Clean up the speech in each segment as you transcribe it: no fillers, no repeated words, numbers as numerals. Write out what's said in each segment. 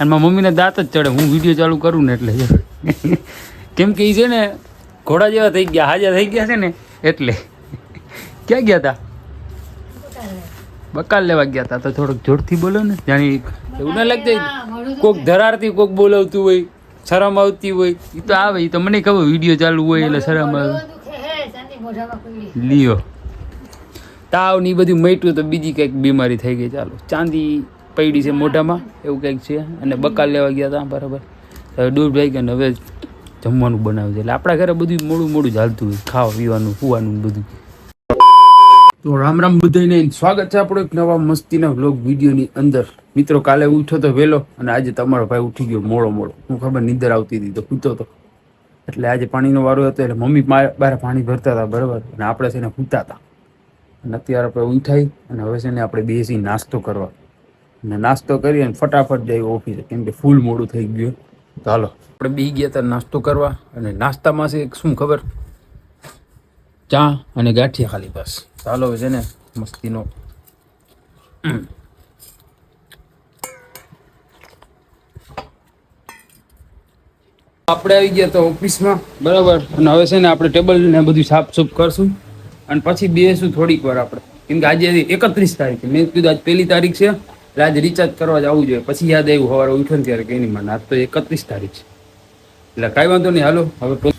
અને મારા મમ્મીને દાંત જ ચડે હું વિડીયો ચાલુ કરું ને એટલે કેમ કે એ છે ને ઘોડા જેવા થઈ ગયા, હાજા થઈ ગયા છે ને એટલે. ક્યાં ગયા હતા? બકાલ લેવા ગયા હતા. તો થોડુંક જોરથી બોલો ને, જાણી એવું ના લાગતું કોક ધરારથી કોક બોલાવતું હોય, શરમ આવતી હોય. એ તો આવે, એ તો મને ખબર વિડીયો ચાલુ હોય એટલે શરમ આવે. લિયો તાવ ને એ બધું મટ્યું તો બીજી કંઈક બીમારી થઈ ગઈ. ચાલો ચાંદી પડી છે મોઢામાં એવું કંઈક છે. અને બકાલ લેવા ગયા હતા બરાબર. હવે દૂધ ભાઈ ગયા ને હવે જમવાનું બનાવ્યું છે. એટલે આપણા ઘરે બધું મોડું મોડું ચાલતું હોય, ખાવા પીવાનું સુવાનું બધું. તો રામ રામ બધાને, સ્વાગત છે આપણો એક નવા મસ્તીના વ્લોગ વિડીયોની અંદર. મિત્રો કાલે ઉઠ્યો તો વહેલો અને આજે તમારો ભાઈ ઉઠી ગયો મોડો. હું ખબર નિંદર આવતી હતી તો સૂતો હતો. એટલે આજે પાણીનો વારો હતો એટલે મમ્મી બહાર પાણી ભરતા હતા બરાબર. અને આપણે છે ને સૂતા હતા. અને અત્યારે આપણે ઉઠાઈ અને હવે છે ને આપણે બેસી નાસ્તો કરવા. અને નાસ્તો કરી અને ફટાફટ જઈ ઓફિસે, કેમ કે ફૂલ મોડું થઈ ગયું. તો હાલો આપણે બેસી ગયા હતા નાસ્તો કરવા. અને નાસ્તામાં છે શું ખબર, ચા અને ગાંઠિયા ખાલી બસ. ચાલો છે ને મસ્તીનો આપણે આવી ગયા તો ઓફિસમાં બરાબર. અને હવે છે ને આપણે ટેબલ ને બધું સાફ સુફ કરશું અને પછી બેસું થોડીક વાર આપણે, કેમ કે આજે 31 તારીખ મેં કીધું આજ 1 તારીખ છે એટલે આજે રિચાર્જ કરવા જવું જોઈએ. પછી યાદ આવ્યું સવારે ઉઠો ને ત્યારે કઈ નહીં મને આજ તો 31 તારીખ છે એટલે કાંઈ વાંધો નહીં. હાલો હવે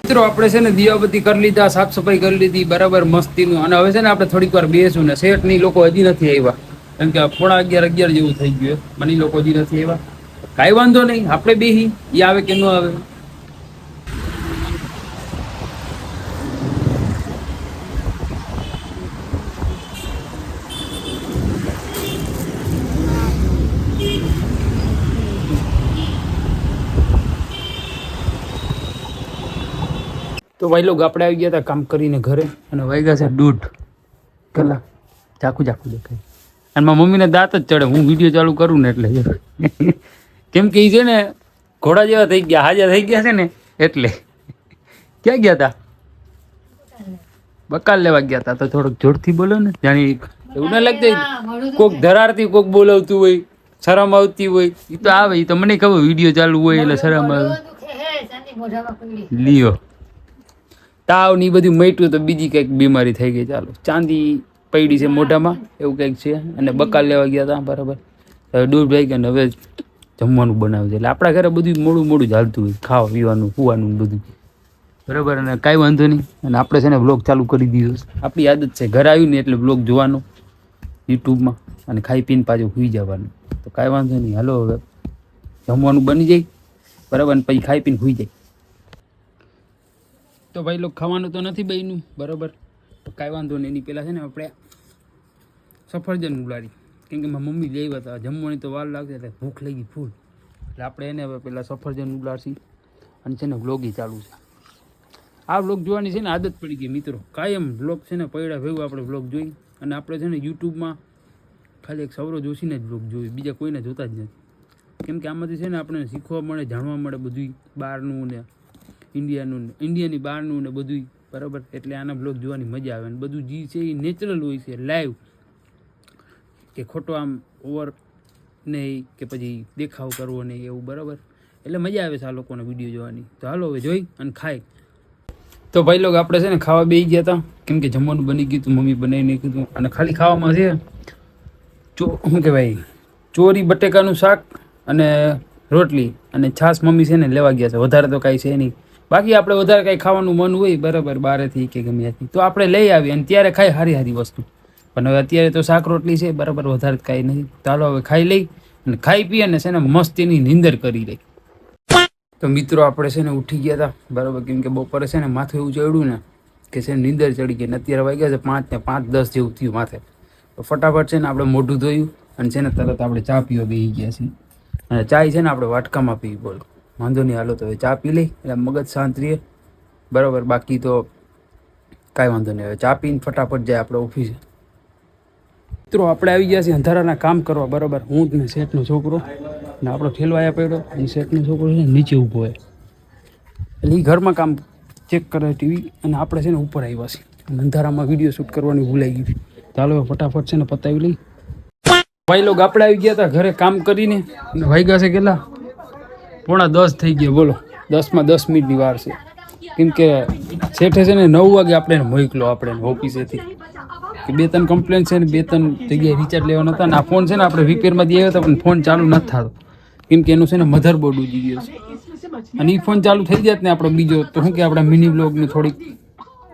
મિત્રો આપણે છે ને દિવાબત્તી કરી લીધા, સાફ સફાઈ કરી લીધી બરાબર મસ્તીનું. અને હવે છે ને આપણે થોડીક વાર બેસું ને શેઠ ની લોકો હજી નથી આવ્યા, કેમ કે 11:30 જેવું થઈ ગયું. મને લોકો હજી નથી આવ્યા. કાંઈ વાંધો નહીં, આપણે બેહી એ આવે કે ન આવે. તો ભાઈ લોકો આપણે આવી ગયા હતા કામ કરીને ઘરે અને વાગ્યા છે 2:30 કલાક. ઝાખું દેખાય. અને મારા મમ્મીને દાંત જ ચડે હું વિડીયો ચાલુ કરું ને એટલે. કેમ કે એ છે ને ઘોડા જેવા થઈ ગયા, હાજા થઈ ગયા છે ને એટલે. ક્યાં ગયા હતા? બકાલ લેવા ગયા હતા. તો થોડુંક જોરથી બોલો ને, જાણી એવું ના લાગતું કોક ધરારથી કોક બોલાવતું હોય, શરમ આવતી હોય. એ તો આવે, એ તો મને ખબર વિડીયો ચાલુ હોય એટલે શરમ આવે. લિયો તાવ ને એ બધું મટ્યું તો બીજી કંઈક બીમારી થઈ ગઈ. ચાલો ચાંદી પડી છે મોઢામાં એવું કંઈક છે. અને બકાલ લેવા ગયા હતા બરાબર. હવે દૂધ ભાઈ ગયા ને હવે જમવાનું બનાવ્યું છે. એટલે આપણા ઘરે બધું મોડું મોડું ચાલતું હોય, ખાવા પીવાનું સુવાનું બધું બરાબર. અને કાંઈ વાંધો નહીં. અને આપણે છે ને વ્લોગ ચાલુ કરી દીધો છે. આપણી આદત છે ઘરે આવ્યું ને એટલે વ્લોગ જોવાનો યુટ્યુબમાં અને ખાઈ પીને પાછું સુઈ જવાનું. તો કાંઈ વાંધો નહીં. હાલો હવે જમવાનું બની જાય બરાબર અને પછી ખાઈ પીને સુઈ જાય. તો ભાઈ લોકો ખાવાનું તો નથી બન્યું બરાબર. તો કાંઈ વાંધો નહીં. એની પહેલાં છે ને આપણે સફરજન ઉલાડી, કેમ કે મારા મમ્મી લેવા હતા, જમવાની તો વાર લાગશે એટલે ભૂખ લાગી ફૂલ. એટલે આપણે એને હવે પહેલાં સફરજન ઉલાડશી અને છે ને વ્લોગી ચાલુ છે. આ વ્લોગ જોવાની છે ને આદત પડી ગઈ મિત્રો. કાયમ વ્લોગ છે ને પડ્યા ભેગું આપણે વ્લોગ જોઈ. અને આપણે છે ને યુટ્યુબમાં ખાલી એક સૌરવ જોશીને જ વ્લોગ જોઈ, બીજા કોઈને જોતા જ નથી. કેમ કે આમાંથી છે ને આપણે શીખવા મળે, જાણવા મળે બધું બહારનું ને ઇન્ડિયાની બહારનું ને બધું બરાબર. એટલે આના બ્લોગ જોવાની મજા આવે. અને બધું જે છે એ નેચરલ હોય છે, લાઈવ, કે ખોટો આમ ઓવર નહીં કે પછી દેખાવ કરવો નહીં એવું બરાબર. એટલે મજા આવે છે આ લોકોને વિડીયો જોવાની. તો હાલો હવે જોઈ અને ખાઈ. તો ભાઈ લોકો આપણે છે ને ખાવા બેસી ગયા હતા, કેમ કે જમવાનું બની ગયું હતું, મમ્મી બનાવીને કીધું. અને ખાલી ખાવામાં છે શું કહેવાય, ચોરી બટેકાનું શાક અને રોટલી અને છાશ મમ્મી છે ને લેવા ગયા છે. વધારે તો કાંઈ છે નહીં. બાકી આપણે વધારે કાંઈ ખાવાનું મન હોય બરાબર બહારેથી કે ગમે ત્યાંથી તો આપણે લઈ આવીએ અને ત્યારે ખાઈ સારી વસ્તુ. પણ હવે અત્યારે તો શાક રોટલી છે બરાબર, વધારે કાંઈ નથી. ચાલો હવે ખાઈ લઈ અને ખાઈ પી અને છે ને મસ્ત એની નીંદર કરી લઈ. તો મિત્રો આપણે છે ને ઉઠી ગયા હતા બરાબર, કેમ કે બપોરે છે ને માથું એવું ચડ્યું ને કે છે નીંદર ચડી ગઈ. ને અત્યારે વાગ્યા છે 5 ને 5:10 જેવું થયું માથે. તો ફટાફટ છે ને આપણે મોઢું ધોયું અને છે ને તરત આપણે ચા પીવા બેસી ગયા છીએ. અને ચાય છે ને આપણે વાટકામાં પીવી બોલો, વાંધો નહીં. હાલો તો હવે ચા પી લઈ એટલે મગજ શાંત રહે બરાબર. બાકી તો કાંઈ વાંધો નહીં. હવે ચા પીને ફટાફટ જાય આપણે ઓફિસે. મિત્રો આપણે આવી ગયા છીએ અંધારાના કામ કરવા બરાબર. હું જ ને શેઠનો છોકરો ને આપણો ઠેલો આયા પડ્યો. એ શેઠનો છોકરો છે ને નીચે ઊભો હોય એટલે એ ઘરમાં કામ ચેક કરે ટીવી, અને આપણે છે ને ઉપર આવ્યા છીએ. અંધારામાં વિડીયો શૂટ કરવાની ભૂલાઈ ગઈ. ચાલો ફટાફટ છે ને પતાવી લઈ. ભાઈ લોકો આપણે આવી ગયા હતા ઘરે કામ કરીને, અને વાગ્યા છે કેટલા 9:45 થઈ ગયા. બોલો 10માં 10 મિનિટની વાર છે. કેમ કે શેઠે છે ને 9 વાગે આપણે મોકલો આપણે ઓફિસેથી કે 2-3 કમ્પ્લેન છે ને 2-3 જગ્યાએ રિચાર્જ લેવાના હતા. અને આ ફોન છે ને આપણે રિપેરમાં દઈ આવ્યા હતા પણ ફોન ચાલુ નથી થતો, કેમ કે એનું છે ને મધરબોર્ડ ઉડી ગયો છે. અને એ ફોન ચાલુ થઈ જાત ને આપણો બીજો તો શું કે આપણા મિની બ્લોગની થોડીક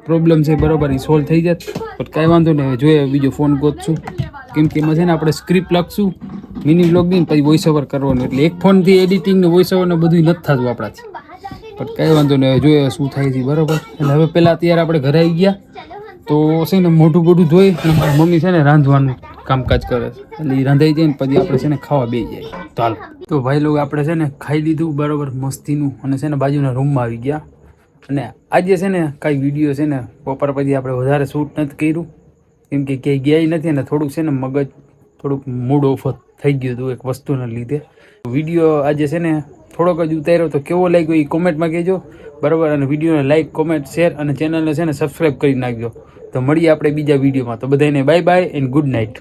પ્રોબ્લેમ છે બરાબર, એ સોલ્વ થઈ જાત. પણ કાંઈ વાંધો નહીં, હવે જોઈએ બીજો ફોન ગોતશું. કેમ કે એમાં છે ને આપણે સ્ક્રિપ્ટ લખશું મિની બ્લોગની, પછી વોઇસ ઓવર કરવાનું. એટલે એક ફોનથી એડિટિંગ ને વોઇસ ઓવર ને બધું નથી થતું આપણાથી. પણ કાંઈ વાંધો નહીં, હવે જોઈએ શું થાય છે બરાબર. એટલે હવે પહેલાં અત્યારે આપણે ઘરે આવી ગયા તો છે ને મોઢું બોઢું ધોઈ, અને મારી મમ્મી છે ને રાંધવાનું કામકાજ કરે છે. એટલે એ રાંધાઈ જાય ને પછી આપણે છે ને ખાવા બેસી જાય. ચાલો તો ભાઈ લોકો આપણે છે ને ખાઈ લીધું બરાબર મસ્તીનું, અને છે ને બાજુના રૂમમાં આવી ગયા. અને આજે છે ને કાંઈ વિડીયો છે ને બપોર પછી આપણે વધારે શૂટ નથી કર્યું, કેમ કે ક્યાંય ગયા નથી. અને થોડુંક છે ને મગજ થોડુંક મૂડ ઓફ થઈ ગયું હતું એક વસ્તુના લીધે. વિડીયો આજે છે ને થોડોક જ ઉતાર્યો, તો કેવો લાગ્યો એ કોમેન્ટમાં કહેજો બરાબર. અને વિડીયોને લાઇક કોમેન્ટ શેર અને ચેનલને છે ને સબસ્ક્રાઈબ કરી નાખજો. તો મળીએ આપણે બીજા વિડીયોમાં. તો બધાને bye bye and good night.